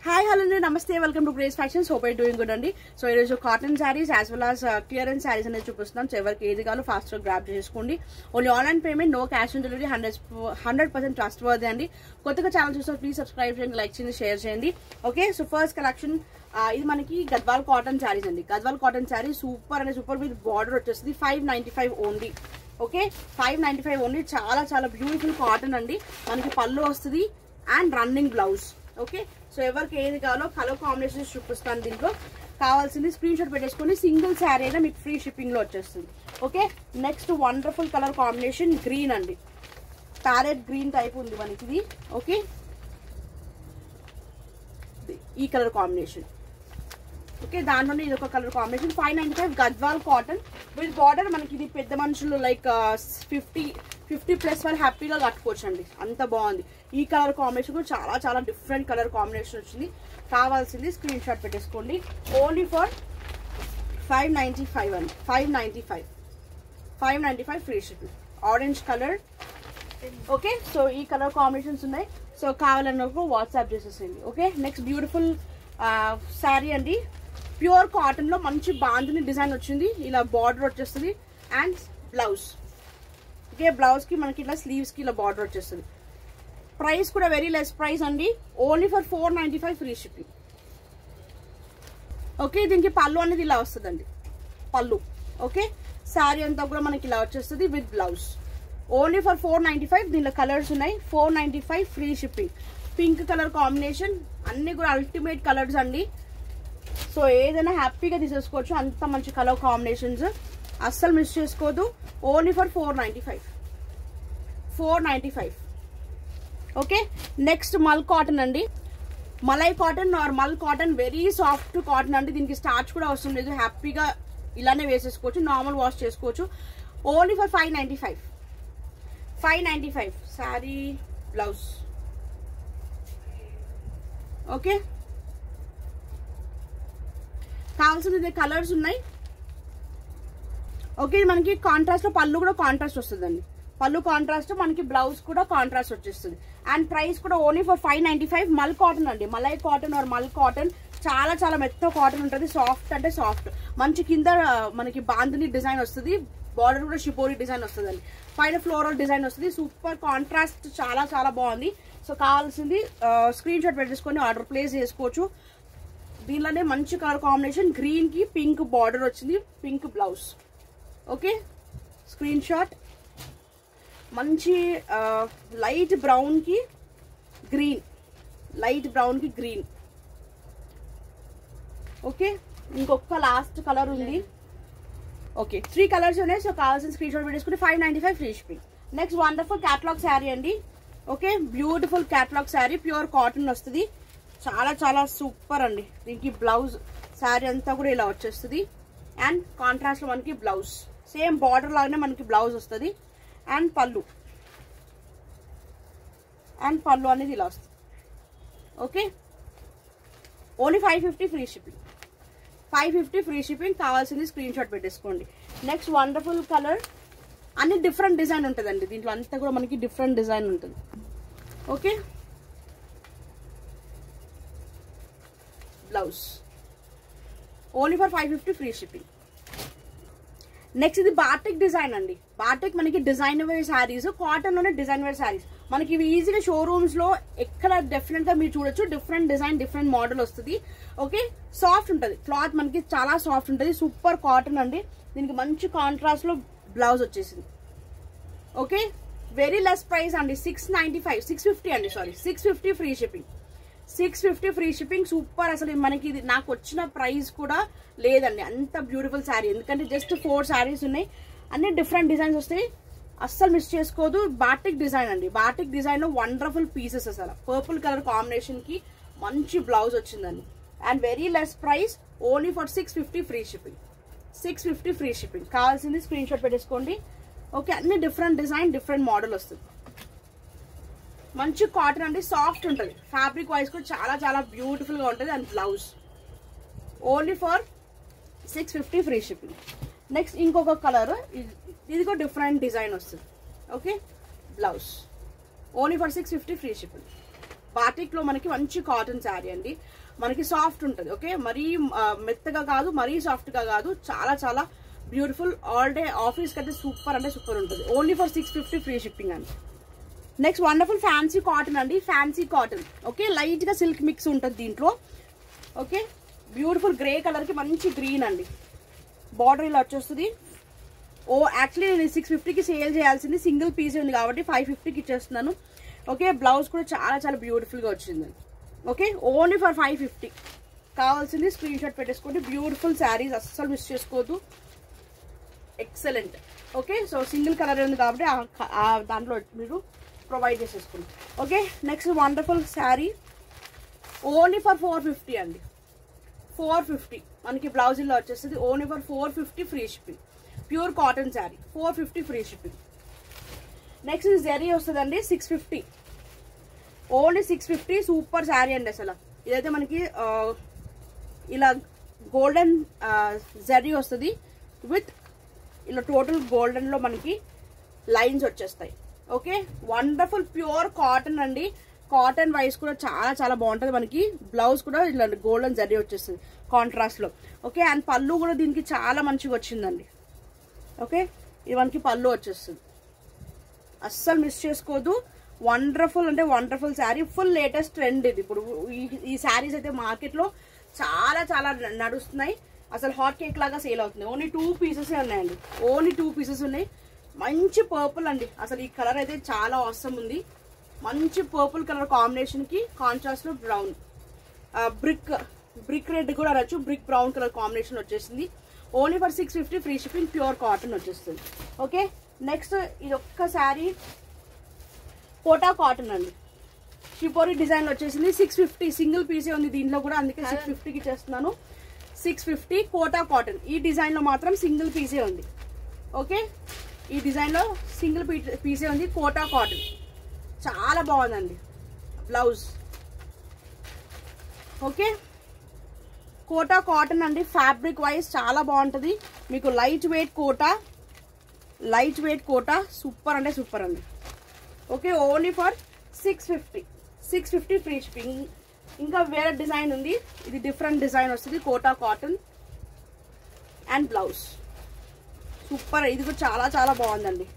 Hi, hello, namaste, welcome to Grace Fashions. Hope you're doing good andi. So it is cotton sarees as well as clearance sarees ane chupistunam. So evarki edi gaalo fast grab chesukondi. Only online payment, no cash on delivery, 100% trustworthy andi. Kottaga channel chusto please subscribe cheyandi, like cheyandi, share cheyandi. Okay, so first collection ఇది మనకి Gadwal cotton saris అండి. Gadwal cotton sorry super అంటే super with border వచ్చేస్తుంది 595 only. Okay 595 only. చాలా చాలా beautiful cotton అండి. మనకి పళ్ళు వస్తుంది and running blouse. Okay so ఎవరికి ఏది కావాలో కలర్ కాంబినేషన్స్ చూపిస్తాను. దీంట్లో కావాల్సింది స్క్రీన్ షాట్ పెట్టేసుకొని సింగిల్ శారీ అయినా మీకు ఫ్రీ షిప్పింగ్ లో వచ్చేస్తుంది. Okay next wonderful colour combination green అండి. ప్యారెట్ గ్రీన్ టైప్ ఉంది మనకి ఇది. ఓకే ఈ కలర్ కాంబినేషన్. ఓకే దాంట్లోనే ఇది ఒక colour combination 595 Gadwal cotton with border. మనకి ఇది పెద్ద మనుషులు లైక్ 50+ వాళ్ళు హ్యాపీగా కట్టుకోవచ్చు అండి, అంత బాగుంది. ఈ కలర్ కాంబినేషన్ కూడా చాలా చాలా డిఫరెంట్ కలర్ కాంబినేషన్ వచ్చింది. కావాల్సింది స్క్రీన్ షాట్ పెట్టేసుకోండి. ఓన్లీ ఫర్ 595 అండి. 595 free shipping. Orange colour. Okay so ఈ కలర్ కాంబినేషన్స్ ఉన్నాయి. సో కావాలన్నప్పుడు వాట్సాప్ చేసేసేయండి. ఓకే నెక్స్ట్ బ్యూటిఫుల్ శారీ అండి. ప్యూర్ కాటన్ లో మంచి బాందిని డిజైన్ వచ్చింది. ఇలా బార్డర్ వచ్చేస్తుంది అండ్ బ్లౌజ్. ఓకే బ్లౌజ్ కి మనకి ఇట్లా స్లీవ్స్ కి ఇలా బార్డర్ వచ్చేస్తుంది. ప్రైస్ కూడా వెరీ లెస్ ప్రైస్ అండి. Only for 495 free shipping. Okay దీనికి పళ్ళు అనేది ఇలా వస్తుందండి, పళ్ళు. ఓకే శారీ అంతా కూడా మనకి ఇలా వచ్చేస్తుంది విత్ బ్లౌజ్. Only for 495. దీనిలో కలర్స్ ఉన్నాయి. 495 free shipping. Pink colour combination అన్ని కూడా అల్టిమేట్ కలర్స్ అండి. సో ఏదైనా హ్యాపీగా తీసేసుకోవచ్చు, అంత మంచి కలర్ కాంబినేషన్స్. అస్సలు మిస్ చేసుకోవద్దు. Only for 495. ఓకే నెక్స్ట్ మల్ కాటన్ అండి. మలై కాటన్ ఆర్ మల్ కాటన్ వెరీ సాఫ్ట్ కాటన్ అండి. దీనికి స్టార్చ్ కూడా అవసరం లేదు, హ్యాపీగా ఇలానే వేసేసుకోవచ్చు, నార్మల్ వాష్ చేసుకోవచ్చు. Only for 595 sari blouse. Okay కావాల్సింది కలర్స్ ఉన్నాయి. ఓకే మనకి కాంట్రాస్ట్ లో పళ్ళు కూడా కాంట్రాస్ట్ వస్తుందండి. పళ్ళు కాంట్రాస్ట్, మనకి బ్లౌజ్ కూడా కాంట్రాస్ట్ వచ్చేస్తుంది. అండ్ ప్రైస్ కూడా ఓన్లీ ఫర్ 595. మల్ కాటన్ అండి. మలై కాటన్ ఆర్ మల్ కాటన్ చాలా చాలా మెత్త కాటన్ ఉంటుంది. సాఫ్ట్ అంటే సాఫ్ట్. మంచి కింద మనకి బాందిని డిజైన్ వస్తుంది. బార్డర్ కూడా షిపోరి డిజైన్ వస్తుందండి. పైన ఫ్లోరల్ డిజైన్ వస్తుంది. సూపర్ కాంట్రాస్ట్, చాలా చాలా బాగుంది. సో కావాల్సింది స్క్రీన్ షాట్ పెట్టేసుకొని ఆర్డర్ ప్లేస్ చేసుకోవచ్చు. దీనిలోనే మంచి కలర్ కాంబినేషన్ గ్రీన్ కి పింక్ బార్డర్ వచ్చింది, pink blouse. Okay screenshot. మంచి లైట్ బ్రౌన్ కి గ్రీన్, లైట్ బ్రౌన్ కి గ్రీన్. ఓకే ఇంకొక లాస్ట్ కలర్ ఉంది. ఓకే 3 కలర్స్ ఉన్నాయి. సో కావాల్సిన స్క్రీన్ షాట్ పెట్టేసుకుని 595 free shipping. Next wonderful catalogue sari అండి. Okay beautiful catalogue sari. Pure cotton వస్తుంది. చాలా చాలా సూపర్ అండి. దీనికి బ్లౌజ్ శారీ అంతా కూడా ఇలా వచ్చేస్తుంది. అండ్ కాంట్రాస్ట్ లో మనకి బ్లౌజ్ సేమ్ బార్డర్ లాగానే మనకి బ్లౌజ్ వస్తుంది. అండ్ పళ్ళు అనేది ఇలా వస్తుంది. Okay only 550 free shipping. 550 free shipping. కావాల్సింది స్క్రీన్ షాట్ పెట్టేసుకోండి. Next wonderful colour. అన్ని డిఫరెంట్ డిజైన్ ఉంటుందండి దీంట్లో, అంతా కూడా మనకి డిఫరెంట్ డిజైన్ ఉంటుంది. Okay blouse only for 550 free shipping. Next ఇది బాటిక్ డిజైన్ అండి. బాటిక్ మనకి డిజైన్ వేర్ శారీస్, కాటన్ లోనే డిజైన్ వేర్ శారీస్ మనకి ఇవి ఈజీగా షోరూమ్స్ లో ఎక్కడ డెఫినెట్ గా మీరు చూడొచ్చు. డిఫరెంట్ డిజైన్, డిఫరెంట్ మోడల్ వస్తుంది. ఓకే సాఫ్ట్ ఉంటుంది క్లాత్, మనకి చాలా సాఫ్ట్ ఉంటుంది. సూపర్ కాటన్ అండి. దీనికి మంచి కాంట్రాస్ట్ లో బ్లౌజ్ వచ్చేసింది. ఓకే వెరీ లెస్ ప్రైస్ అండి. 650 అండి. Sorry 650 free shipping. 650 free shipping. Super. అసలు మనకి ఇది నాకు వచ్చిన ప్రైస్ కూడా లేదండి, అంత బ్యూటిఫుల్ శారీ. ఎందుకంటే జస్ట్ 4 శారీస్ ఉన్నాయి, అన్ని డిఫరెంట్ డిజైన్స్ వస్తాయి. అస్సలు మిస్ చేసుకోదు. బాటిక్ డిజైన్ అండి. బాటిక్ డిజైన్ లో వండర్ఫుల్ పీసెస్. అసలు పర్పుల్ కలర్ కాంబినేషన్ కి మంచి బ్లౌజ్ వచ్చిందండి. And very less price only for 650 free shipping. 650 free shipping. కావాల్సింది స్క్రీన్ షాట్ పెట్టేసుకోండి. ఓకే అన్ని డిఫరెంట్ డిజైన్, డిఫరెంట్ మోడల్ వస్తుంది. మంచి కాటన్ అండి. సాఫ్ట్ ఉంటుంది. ఫ్యాబ్రిక్ వైజ్ కూడా చాలా చాలా బ్యూటిఫుల్ గా ఉంటుంది. And blouse only for 650 free shipping. Next ఇంకొక కలర్, ఇది కూడా డిఫరెంట్ డిజైన్ వస్తుంది. Okay blouse only for 650 free shipping. Batik లో మనకి మంచి కాటన్ శారీ అండి, మనకి సాఫ్ట్ ఉంటుంది. ఓకే, మరీ మెత్తగా కాదు, మరీ సాఫ్ట్ గా కాదు, చాలా చాలా బ్యూటిఫుల్. ఆల్ డే ఆఫీస్ కి అయితే సూపర్ అంటే సూపర్ ఉంటుంది. ఓన్లీ ఫర్ 650 ఫ్రీ షిప్పింగ్ అండి. నెక్స్ట్ వండర్ఫుల్ ఫ్యాన్సీ కాటన్ అండి, ఫ్యాన్సీ కాటన్. ఓకే, లైట్ గా సిల్క్ మిక్స్ ఉంటుంది దీంట్లో. ఓకే, బ్యూటిఫుల్ గ్రే కలర్ కి మంచి గ్రీన్ అండి, బార్డర్ ఇలా వచ్చేస్తుంది. యాక్చువల్లీ నేను 650కి సేల్ చేయాల్సింది, సింగిల్ పీస్ ఉంది కాబట్టి 550కి ఇచ్చేస్తున్నాను. ఓకే, బ్లౌజ్ కూడా చాలా చాలా బ్యూటిఫుల్ గా వచ్చింది. Okay, only for 550. కావాల్సింది స్క్రీన్ షాట్ పెట్టేసుకోండి. బ్యూటిఫుల్ శారీస్, అస్సలు మిస్ చేసుకోవద్దు, excellent. Okay, so single colour ఉంది కాబట్టి దాంట్లో మీరు ప్రొవైడ్ చేసేసుకోండి. Okay, next wonderful sari only for 450 అండి. 450 మనకి బ్లౌజ్ ఇలా వచ్చేస్తుంది. Only for 450 free shipping. Pure cotton sari, 450 free shipping. Next zari వస్తుందండి, 650. ఓన్లీ 650. సూపర్ శారీ అండి అసలు. ఇదైతే మనకి ఇలా గోల్డెన్ జెరీ వస్తుంది విత్ ఇలా టోటల్ గోల్డెన్ లో మనకి లైన్స్ వచ్చేస్తాయి. ఓకే, వండర్ఫుల్ ప్యూర్ కాటన్ అండి. కాటన్ వైస్ కూడా చాలా చాలా బాగుంటుంది. మనకి బ్లౌజ్ కూడా ఇలా గోల్డెన్ జరీ వచ్చేస్తుంది కాంట్రాస్ట్ లో. ఓకే, అండ్ పళ్ళు కూడా దీనికి చాలా మంచిగా వచ్చిందండి. ఓకే, ఇది మనకి పళ్ళు వచ్చేస్తుంది, అస్సలు మిస్ చేసుకోదు. వండర్ఫుల్ అంటే wonderful sari, full latest trend ఇది. ఇప్పుడు ఈ శారీస్ అయితే మార్కెట్ లో చాలా చాలా నడుస్తున్నాయి, అసలు హాట్ కేక్ లాగా సేల్ అవుతుంది. ఓన్లీ 2 పీసెస్ ఉన్నాయండి, ఓన్లీ 2 పీసెస్ ఉన్నాయి. మంచి పర్పుల్ అండి, అసలు ఈ కలర్ అయితే చాలా అవసరం ఉంది. మంచి పర్పుల్ కలర్ కాంబినేషన్ కి కాంట్రాస్ట్ లో బ్రౌన్, బ్రిక్ రెడ్ కూడా అనొచ్చు, బ్రిక్ బ్రౌన్ కలర్ కాంబినేషన్ వచ్చేసింది. Only for 650 free shipping, pure cotton వచ్చేస్తుంది. ఓకే, నెక్స్ట్ ఇది ఒక్క శారీ కోటా కాటన్ అండి, షిపోరి డిజైన్ వచ్చేసింది. 650 సింగిల్ పీసే ఉంది దీంట్లో కూడా, అందుకే 650కి ఇచ్చేస్తున్నాను. 650 కోటా కాటన్. ఈ డిజైన్ లో మాత్రం సింగిల్ పీసే ఉంది. ఓకే, ఈ డిజైన్ లో సింగిల్ పీసే ఉంది, కోటా కాటన్. చాలా బాగుందండి బ్లౌజ్. ఓకే, కోటా కాటన్ అండి, ఫ్యాబ్రిక్ వైజ్ చాలా బాగుంటుంది మీకు. లైట్ వెయిట్ కోటా, సూపర్ అంటే సూపర్ అండి. Okay, only for 650 free shipping. ఇంకా వేరే డిజైన్ ఉంది, ఇది డిఫరెంట్ డిజైన్ వస్తుంది. Kota cotton and blouse super, ఇది కూడా చాలా చాలా బాగుందండి.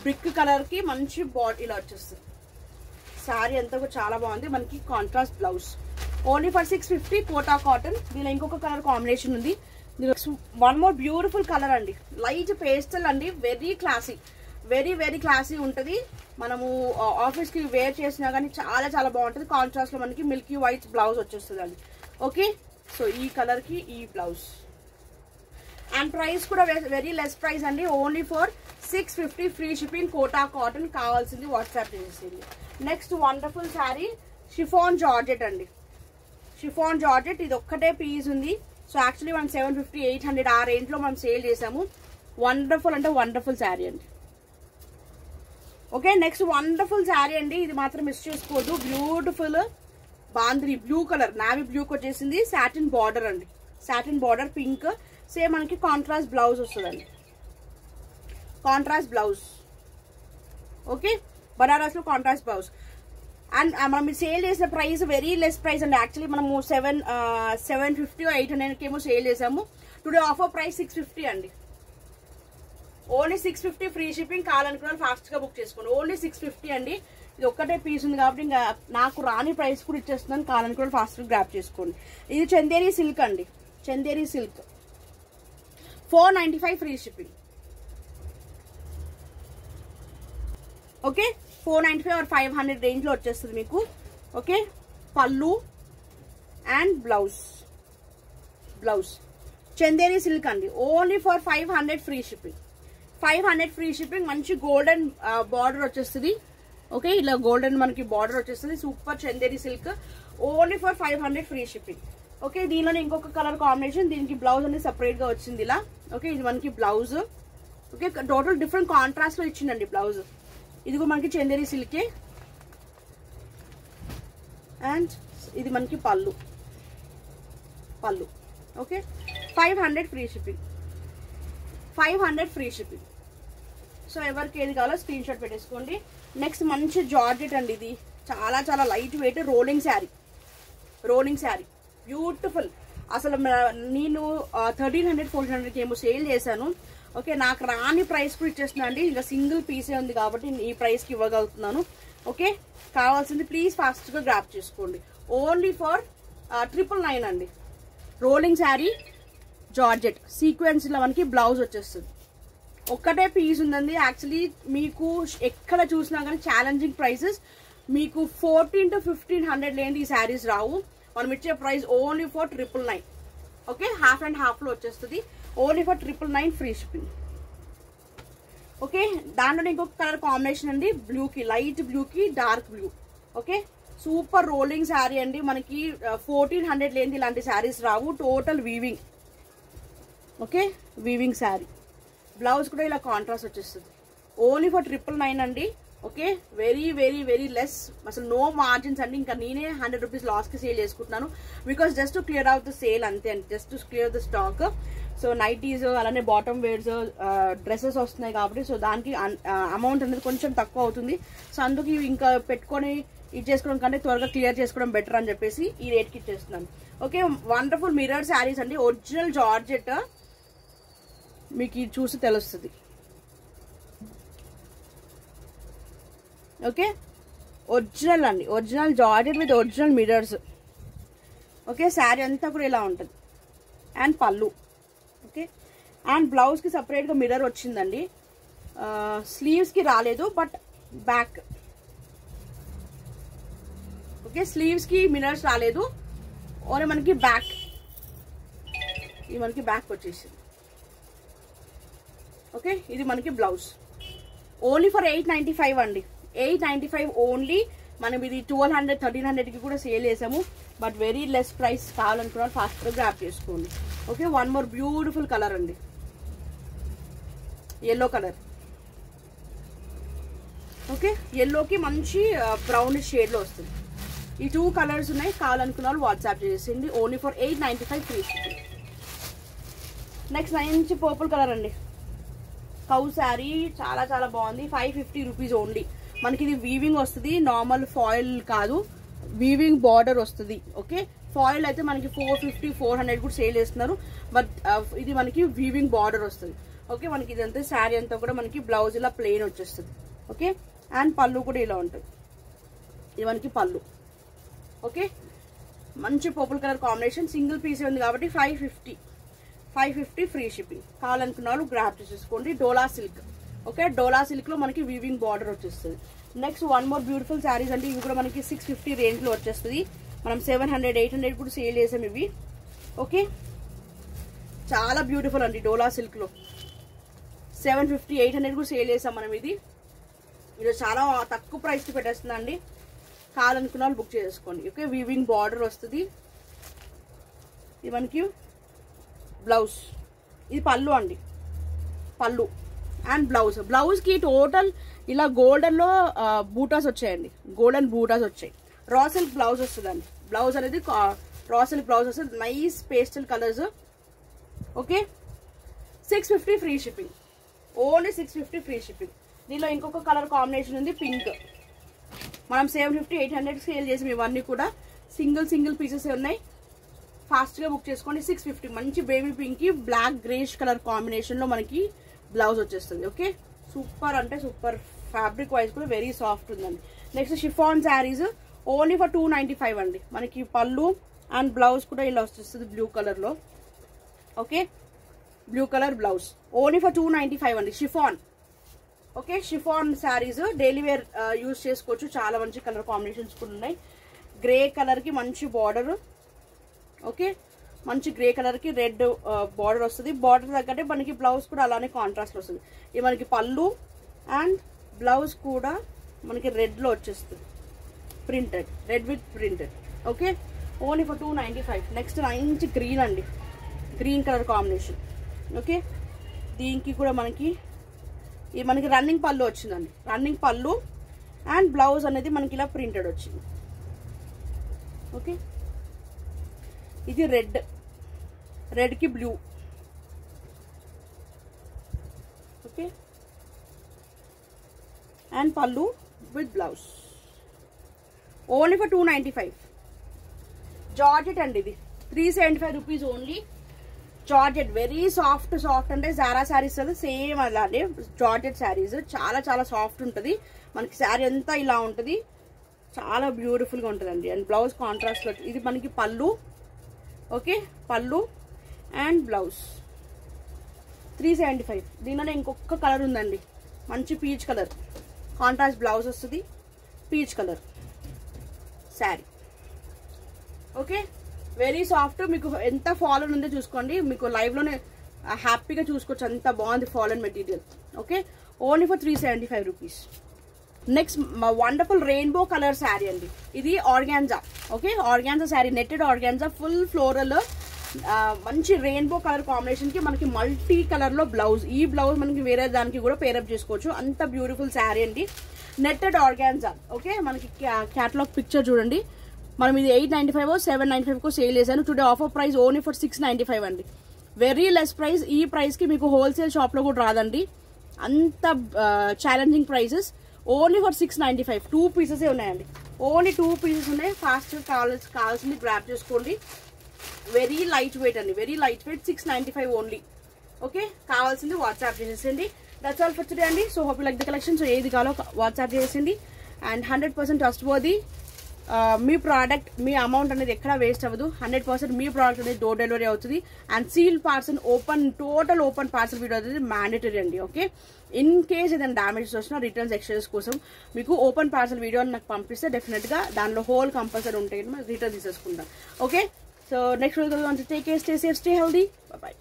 బ్రిక్ కలర్ కి మంచి బాడీ ఇలా వచ్చేస్తుంది. శారీ అంతా కూడా చాలా బాగుంది. మనకి contrast blouse. Only for 650 Kota cotton. దీనిలో ఇంకొక కలర్ కాంబినేషన్ ఉంది. వన్ మోర్ బ్యూటిఫుల్ కలర్ అండి, లైట్ పేస్టల్ అండి, very classy, very very classy ఉంటుంది. మనము ఆఫీస్ కి వేర్ చేసినా కానీ చాలా చాలా బాగుంటుంది. కాంట్రాస్ట్ లో మనకి మిల్కీ వైట్ బ్లౌజ్ వచ్చేస్తుంది అండి. ఓకే, సో ఈ కలర్ కి ఈ బ్లౌజ్ అండ్ ప్రైస్ కూడా వెరీ లెస్ ప్రైస్ అండి. Only for 650 free shipping, Kota cotton. కావాల్సింది వాట్సాప్ చేసేసింది. Next wonderful sari chiffon georgette అండి, షిఫాన్ జార్జెట్. ఇది ఒక్కటే పీస్ ఉంది. సో యాక్చువల్లీ మనం 750, 800 ఆ రేంజ్ లో మనం సేల్ చేసాము. వండర్ఫుల్ అంటే వండర్ఫుల్ శారీ అండి. ఓకే, నెక్స్ట్ వండర్ఫుల్ శారీ అండి, ఇది మాత్రం మిస్ చేసుకోవద్దు. బ్యూటిఫుల్ బాంద్రీ బ్లూ కలర్, నావీ బ్లూకి వచ్చేసింది. సాటిన్ బార్డర్ అండి, సాటిన్ బార్డర్ పింక్. సేమ్ మనకి కాంట్రాస్ట్ బ్లౌజ్ వస్తుందండి, కాంట్రాస్ట్ బ్లౌజ్. ఓకే, బనారస్ లో కాంట్రాస్ట్ బ్లౌజ్. అండ్ మనం సేల్ చేసిన ప్రైస్ వెరీ లెస్ ప్రైస్ అండి. యాక్చువల్లీ మనము 750 800 ఏమో సేల్ చేసాము. టుడే ఆఫర్ ప్రైస్ 650 అండి. Only 650 free shipping. కావాలనుకున్న ఫాస్ట్ గా బుక్ చేసుకోండి. ఓన్లీ 650 అండి. ఇది ఒక్కటే పీస్ ఉంది కాబట్టి ఇంకా నాకు రాని ప్రైస్ కూడా ఇచ్చేస్తున్నాను. కావాలనుకున్న ఫాస్ట్ గా గ్రాప్ చేసుకోండి. ఇది చందేరి సిల్క్ అండి, Chanderi silk. 495 free shipping. Okay, 495 or 500 range లో వచ్చేస్తుంది మీకు. ఓకే, పళ్ళు అండ్ బ్లౌజ్ చందేరి సిల్క్ అండి. Only for 500 free shipping. 500 free shipping. మంచి గోల్డెన్ బార్డర్ వచ్చేస్తుంది. ఓకే, ఇలా గోల్డెన్ మనకి బార్డర్ వచ్చేస్తుంది. Super Chanderi silk. Only for 500 free shipping. Okay, దీనిలోనే ఇంకొక కలర్ కాంబినేషన్. దీనికి బ్లౌజ్ అనేది సపరేట్ గా వచ్చింది ఇలా. ఓకే, ఇది మనకి blouse. Okay, total different contrast లో ఇచ్చిందండి బ్లౌజ్. ఇదిగో మనకి చందేరి సిల్కే. అండ్ ఇది మనకి పళ్ళు. Okay, 500 free shipping. 500 free shipping. So ఎవరికి ఏది కావాలో స్క్రీన్ షాట్ పెట్టేసుకోండి. నెక్స్ట్ మంచి జార్జెట్ అండి, ఇది చాలా చాలా light weight rolling sari beautiful. అసలు నేను 1300 1400కి ఏమో సేల్ చేశాను. ఓకే, నాకు రాని ప్రైస్ కూడా ఇచ్చేస్తున్నా అండి. ఇంకా సింగిల్ పీసే ఉంది కాబట్టి ఈ ప్రైస్కి ఇవ్వగలుగుతున్నాను. ఓకే, కావాల్సింది ప్లీజ్ ఫాస్ట్గా గ్రాప్ చేసుకోండి. ఓన్లీ ఫర్ 999 అండి. రోలింగ్ శారీ జార్జెట్ సీక్వెన్స్లో మనకి బ్లౌజ్ వచ్చేస్తుంది. ఒక్కటే పీస్ ఉందండి. యాక్చువల్లీ మీకు ఎక్కడ చూసినా కానీ ఛాలెంజింగ్ ప్రైసెస్. మీకు 1400 to 1500 లేని ఈ శారీస్ రావు. మనం ఇచ్చే price only for 999. Okay, half and హాఫ్లో వచ్చేస్తుంది. Only for 999 free shipping. Okay, దాంట్లో ఇంకొక కలర్ కాంబినేషన్ అండి, బ్లూకి లైట్ బ్లూకి dark blue. Okay, super rolling sari అండి. మనకి 1400 లేని ఇలాంటి శారీస్ రావు. Total weaving. Okay, weaving sari. Blouse కూడా ఇలా కాంట్రాస్ట్ వచ్చేస్తుంది. ఓన్లీ ఫర్ 999 అండి. Okay, very very very less. అసలు నో మార్జిన్స్ అండి. ఇంకా నేనే 100 రూపీస్ లాస్కి సేల్ చేసుకుంటున్నాను. Because just to clear out the sale అంతే అండి, just to clear the stock. So nighties అలానే బాటమ్ వేర్స్ డ్రెస్సెస్ వస్తున్నాయి కాబట్టి సో దానికి అమౌంట్ అనేది కొంచెం తక్కువ అవుతుంది. సో అందుకు ఇంకా పెట్టుకొని ఇది చేసుకోవడం కంటే త్వరగా క్లియర్ చేసుకోవడం బెటర్ అని చెప్పేసి ఈ రేట్కి ఇచ్చేస్తున్నాను. ఓకే, వండర్ఫుల్ మిర్రర్ శారీస్ అండి. ఒరిజినల్ జార్జెట్ మీకు ఇది చూసి తెలుస్తుంది. ఓకే, ఒరిజినల్ అండి, original georgette with original mirrors. Okay, sari అంతా కూడా ఇలా ఉంటుంది. అండ్ పళ్ళు. ఓకే, అండ్ బ్లౌజ్కి సపరేట్గా మిర్రర్ వచ్చిందండి. స్లీవ్స్కి రాలేదు, బట్ బ్యాక్. ఓకే, స్లీవ్స్కి మిర్రర్స్ రాలేదు, ఓన్లీ మనకి బ్యాక్. ఇది మనకి బ్యాక్ వచ్చేసింది. ఓకే, ఇది మనకి బ్లౌజ్. ఓన్లీ ఫర్ 895 అండి. 895 ఓన్లీ. మనం ఇది 1200 1300కి కూడా సేల్ చేసాము. But very less price. కావాలనుకున్నారు ఫాస్ట్గా గ్రాప్ చేసుకోండి. Okay, one more beautiful colour అండి, ఎల్లో కలర్. ఓకే, ఎల్లోకి మంచి బ్రౌనిష్ షేడ్లో వస్తుంది. ఈ 2 కలర్స్ ఉన్నాయి. కావాలనుకున్న వాళ్ళు వాట్సాప్ చేసేయండి. Only for 895 free shipping. Next మంచి పర్పుల్ కలర్ అండి. కౌ శారీ చాలా చాలా బాగుంది. 550 రూపీస్ ఓన్లీ. మనకి ఇది వీవింగ్ వస్తుంది, నార్మల్ ఫాయిల్ కాదు, వీవింగ్ బార్డర్ వస్తుంది. ఓకే, ఫాయిల్ అయితే మనకి 450 400 కూడా సేల్ చేస్తున్నారు. బట్ ఇది మనకి వీవింగ్ బార్డర్ వస్తుంది. ఓకే, మనకి ఇదంతా శారీ అంతా కూడా మనకి బ్లౌజ్ ఇలా ప్లెయిన్ వచ్చేస్తుంది. ఓకే, అండ్ పళ్ళు కూడా ఇలా ఉంటుంది. ఇది మనకి పళ్ళు. ఓకే, మంచి purple colour combination. Single piece ఉంది కాబట్టి 550 ఫ్రీ షిప్పింగ్. కావాలనుకున్న వాళ్ళు గ్రాప్ చేసేసుకోండి. డోలా సిల్క్. ఓకే, డోలా సిల్క్లో మనకి వీవింగ్ బార్డర్ వచ్చేస్తుంది. Next one more beautiful saris అంటే ఇవి కూడా మనకి 650 రేంజ్లో వచ్చేస్తుంది. మనం 700 800 కూడా సేల్ చేసాం ఇవి. ఓకే, చాలా బ్యూటిఫుల్ అండి. డోలా సిల్క్లో 750 800 కూడా సేల్ చేసాం మనం. ఇది చాలా తక్కువ ప్రైస్కి పెట్టేస్తుంది అండి. కావాలనుకున్న వాళ్ళు బుక్ చేసుకోండి. ఓకే, వీవింగ్ బార్డర్ వస్తుంది. ఇది మనకి బ్లౌజ్. ఇది పళ్ళు అండి, పళ్ళు అండ్ బ్లౌజ్. బ్లౌజ్కి టోటల్ ఇలా గోల్డెన్లో బూటాస్ వచ్చాయండి, గోల్డెన్ బూటాస్ వచ్చాయి. రా సిల్క్ బ్లౌజ్ వస్తుందండి. బ్లౌజ్ అనేది రా సిల్క్ బ్లౌజ్ వస్తుంది. Nice pastel colours. Okay, 650 free shipping. Only 650 free shipping. దీనిలో ఇంకొక కలర్ కాంబినేషన్ ఉంది, పింక్. మనం 750 800 సేల్ చేసాం. ఇవన్నీ కూడా సింగిల్ పీసెస్ ఉన్నాయి. ఫాస్ట్గా బుక్ చేసుకోండి. 650. మంచి baby pink black greyish colour కాంబినేషన్లో మనకి బ్లౌజ్ వచ్చేస్తుంది. ఓకే, సూపర్ అంటే సూపర్. ఫ్యాబ్రిక్ వైజ్ కూడా వెరీ సాఫ్ట్ ఉందండి. Next chiffon saris only for 295 అండి. మనకి పళ్ళు అండ్ బ్లౌజ్ కూడా ఇలా వచ్చేస్తుంది బ్లూ కలర్లో. Okay, blue colour blouse. Only for 295 అండి. Chiffon. Okay, chiffon saris daily wear use చేసుకోవచ్చు. చాలా మంచి కలర్ కాంబినేషన్స్ కూడా ఉన్నాయి. గ్రే కలర్కి మంచి బార్డర్. ఓకే, మంచి గ్రే కలర్కి రెడ్ బార్డర్ వస్తుంది. బార్డర్ తగ్గట్టే మనకి బ్లౌజ్ కూడా అలానే కాంట్రాస్ట్ వస్తుంది. ఇది మనకి పళ్ళు అండ్ బ్లౌజ్ కూడా మనకి రెడ్లో వచ్చేస్తుంది. Printed, red with printed. Okay, only for 295. Next మంచి గ్రీన్ అండి, గ్రీన్ కలర్ కాంబినేషన్. ఓకే, దీనికి కూడా మనకి రన్నింగ్ పళ్ళు వచ్చిందండి. రన్నింగ్ పళ్ళు అండ్ బ్లౌజ్ అనేది మనకి ఇలా ప్రింటెడ్ వచ్చింది. ఓకే, ఇది రెడ్కి బ్లూ. ఓకే, అండ్ పళ్ళు with blouse. Only for 295. Georgette అండి ఇది 375 rupees only. Georgette very soft అంటే జారా శారీస్ అది సేమ్ అలానే జార్జెట్ శారీస్ చాలా చాలా సాఫ్ట్ ఉంటుంది. మనకి శారీ అంతా ఇలా ఉంటుంది, చాలా బ్యూటిఫుల్గా ఉంటుందండి. అండ్ బ్లౌజ్ కాంట్రాస్ట్లో ఇది మనకి పళ్ళు. ఓకే, పళ్ళు అండ్ బ్లౌజ్ 375. దీనిలో ఇంకొక కలర్ ఉందండి, మంచి పీచ్ కలర్. కాంట్రాస్ట్ బ్లౌజ్ వస్తుంది, peach colour sari. Okay, very soft. మీకు ఎంత ఫాలన్ ఉందో చూసుకోండి, మీకు లైవ్లోనే హ్యాపీగా చూసుకోవచ్చు, అంత బాగుంది fallen material. Okay, only for 375 rupees. Next wonderful rainbow colour sari అండి, ఇది organza. Okay, organza sari, netted organza, full floral, మంచి రెయిన్బో కలర్ కాంబినేషన్ కి మనకి మల్టీ కలర్ లో బ్లౌజ్. ఈ బ్లౌజ్ మనకి వేరే దానికి కూడా పేరప్ చేసుకోవచ్చు, అంత బ్యూటిఫుల్ శారీ అండి. Netted organza. ఓకే, మనకి క్యాటలాగ్ పిక్చర్ చూడండి. మనం ఇది 895 795 సేల్ చేశాను. Today offer price only for 695 అండి. Very less price. ఈ ప్రైస్ కి మీకు హోల్సేల్ షాప్ లో కూడా రాదండి, అంత challenging prices. Only for 695. 2 pieces ఉన్నాయండి, ఓన్లీ 2 పీసెస్ ఉన్నాయి. ఫాస్ట్ కావాల్సింది గ్రాప్ చేసుకోండి. వెరీ లైట్ వెయిట్ అండి, very light weight. 695 only. Okay, కావాల్సింది వాట్సాప్ చేసేసండి. దట్స్ ఆల్ ఫర్ టుడే అండి. So hope you like the collection. So ఏది కావాలో వాట్సాప్ చేసేయండి. And 100% trustworthy. మీ ప్రోడక్ట్, మీ అమౌంట్ అనేది ఎక్కడ వేస్ట్ అవ్వదు. 100% మీ ప్రోడక్ట్ అనేది డోర్ డెలివరీ అవుతుంది. And seal parcel, total open parcel video mandatory మ్యాండేటరీ అండి. ఓకే, ఇన్ కేస్ ఏదైనా డ్యామేజెస్ వచ్చినా రిటర్న్స్ ఎక్స్చేంజెస్ కోసం మీకు ఓపెన్ పార్సల్ వీడియో నాకు పంపిస్తే డెఫినెట్గా దానిలో హోల్ కంపల్సరీ ఉంటాయి, రిటర్న్ తీసేసుకుంటాం. Okay, so next video take care, stay safe, stay healthy, by.